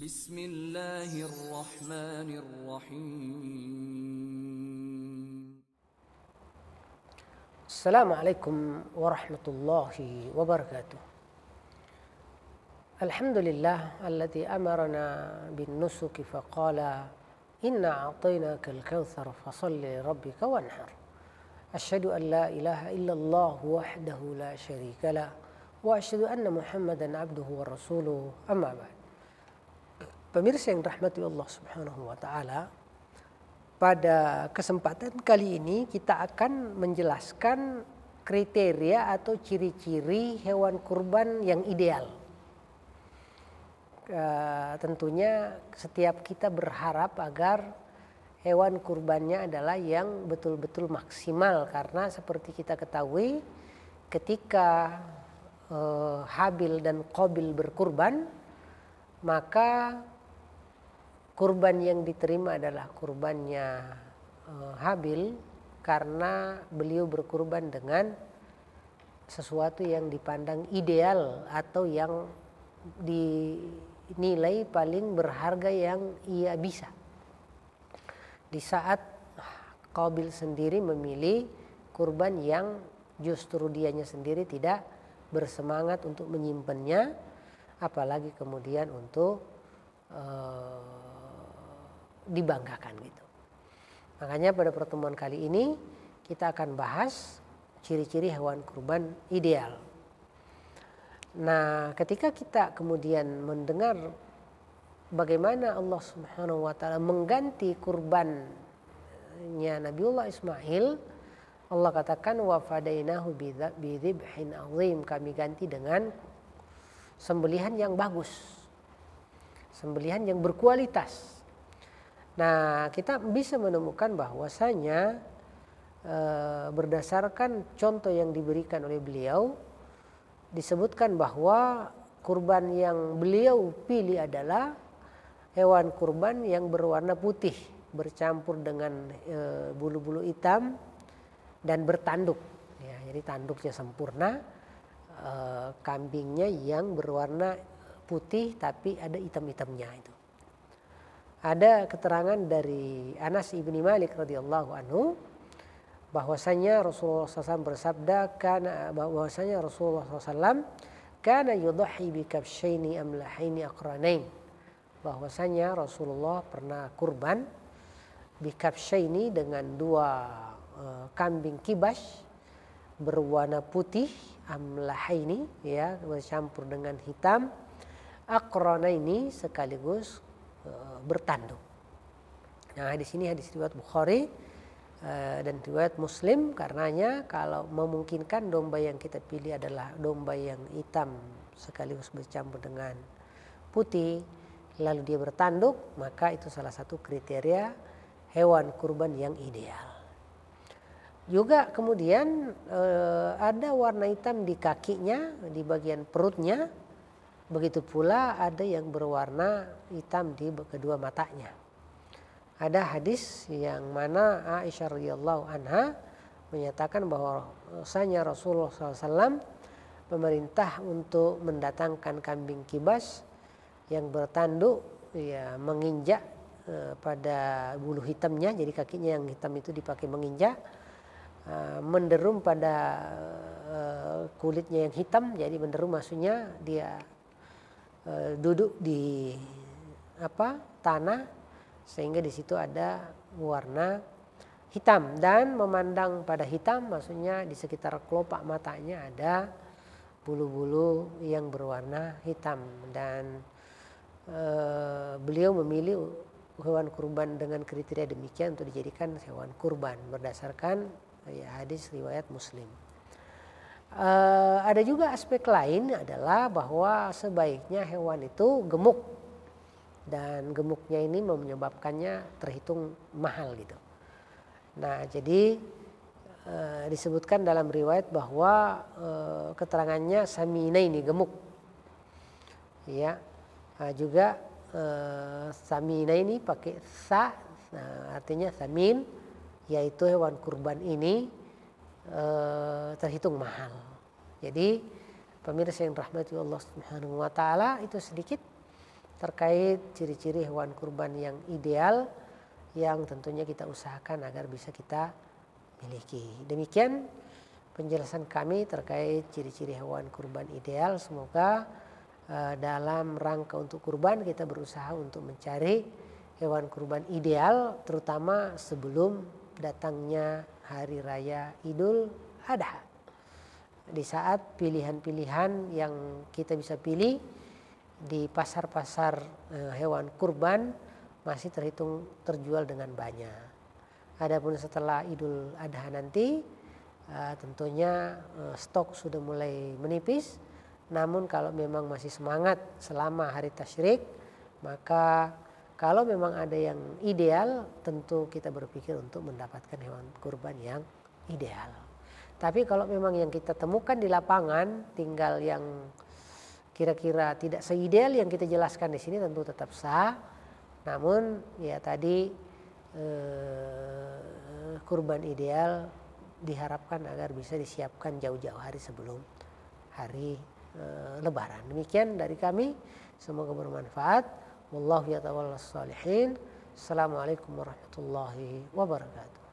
بسم الله الرحمن الرحيم. السلام عليكم ورحمة الله وبركاته. الحمد لله الذي أمرنا بالنسك فقال إنا أعطيناك الكوثر فصل لربك وانحر. أشهد أن لا إله إلا الله وحده لا شريك له وأشهد أن محمدا عبده ورسوله أما بعد. Pemirsa yang dirahmati Allah Subhanahu wa taala, pada kesempatan kali ini kita akan menjelaskan kriteria atau ciri-ciri hewan kurban yang ideal. Tentunya setiap kita berharap agar hewan kurbannya adalah yang betul-betul maksimal, karena seperti kita ketahui ketika Habil dan Qabil berkurban, maka kurban yang diterima adalah kurbannya Habil karena beliau berkurban dengan sesuatu yang dipandang ideal atau yang dinilai paling berharga yang ia bisa. Di saat Qabil sendiri memilih kurban yang justru dianya sendiri tidak bersemangat untuk menyimpannya, apalagi kemudian untuk dibanggakan gitu. Makanya pada pertemuan kali ini kita akan bahas ciri-ciri hewan kurban ideal. Nah, ketika kita kemudian mendengar bagaimana Allah Subhanahu wa taala mengganti kurbannya Nabiullah Ismail, Allah katakan wa fadainahu bidzibhin azim, kami ganti dengan sembelihan yang bagus, sembelihan yang berkualitas. Nah, kita bisa menemukan bahwasanya berdasarkan contoh yang diberikan oleh beliau, disebutkan bahwa kurban yang beliau pilih adalah hewan kurban yang berwarna putih bercampur dengan bulu-bulu hitam dan bertanduk. Ya, jadi tanduknya sempurna, kambingnya yang berwarna putih tapi ada hitam-hitamnya itu. Ada keterangan dari Anas ibni Malik radhiyallahu anhu bahwasanya Rasulullah SAW bersabda, bahwasanya Rasulullah SAW kana yudhi bi kabshaini amlahaini aqranain, bahwasanya Rasulullah pernah kurban bi kabshaini dengan dua kambing kibas berwarna putih, amlahaini ya bercampur dengan hitam, aqranaini sekaligus bertanduk. Nah, di sini hadis riwayat Bukhari dan riwayat Muslim, karenanya kalau memungkinkan domba yang kita pilih adalah domba yang hitam sekaligus bercampur dengan putih, lalu dia bertanduk, maka itu salah satu kriteria hewan kurban yang ideal. Juga kemudian ada warna hitam di kakinya, di bagian perutnya. Begitu pula ada yang berwarna hitam di kedua matanya. Ada hadis yang mana Aisyah radhiyallahu anha menyatakan bahwasanya Rasulullah SAW memerintah untuk mendatangkan kambing kibas yang bertanduk, ya menginjak pada bulu hitamnya, jadi kakinya yang hitam itu dipakai menginjak, menderum pada kulitnya yang hitam, jadi menderum maksudnya dia duduk di tanah sehingga di situ ada warna hitam, dan memandang pada hitam maksudnya di sekitar kelopak matanya ada bulu-bulu yang berwarna hitam, dan beliau memilih hewan kurban dengan kriteria demikian untuk dijadikan hewan kurban berdasarkan hadis riwayat Muslim. Ada juga aspek lain adalah bahwa sebaiknya hewan itu gemuk, dan gemuknya ini menyebabkannya terhitung mahal gitu. Nah, jadi disebutkan dalam riwayat bahwa keterangannya samina ini gemuk, ya. Juga samina ini pakai sa, artinya samin, yaitu hewan kurban ini terhitung mahal. Jadi pemirsa yang rahmati Allah Subhanahu wa taala, itu sedikit terkait ciri-ciri hewan kurban yang ideal yang tentunya kita usahakan agar bisa kita miliki. Demikian penjelasan kami terkait ciri-ciri hewan kurban ideal. Semoga dalam rangka untuk kurban kita berusaha untuk mencari hewan kurban ideal, terutama sebelum datangnya hari raya Idul Adha. Di saat pilihan-pilihan yang kita bisa pilih di pasar-pasar hewan kurban masih terjual dengan banyak. Adapun setelah Idul Adha nanti tentunya stok sudah mulai menipis. Namun kalau memang masih semangat selama hari tasyrik, maka kalau memang ada yang ideal, tentu kita berpikir untuk mendapatkan hewan kurban yang ideal. Tapi kalau memang yang kita temukan di lapangan tinggal yang kira-kira tidak seideal yang kita jelaskan di sini, tentu tetap sah. Namun ya tadi kurban ideal diharapkan agar bisa disiapkan jauh-jauh hari sebelum hari Lebaran. Demikian dari kami, semoga bermanfaat. Wallahu yatawallas shalihin. Assalamualaikum warahmatullahi wabarakatuh.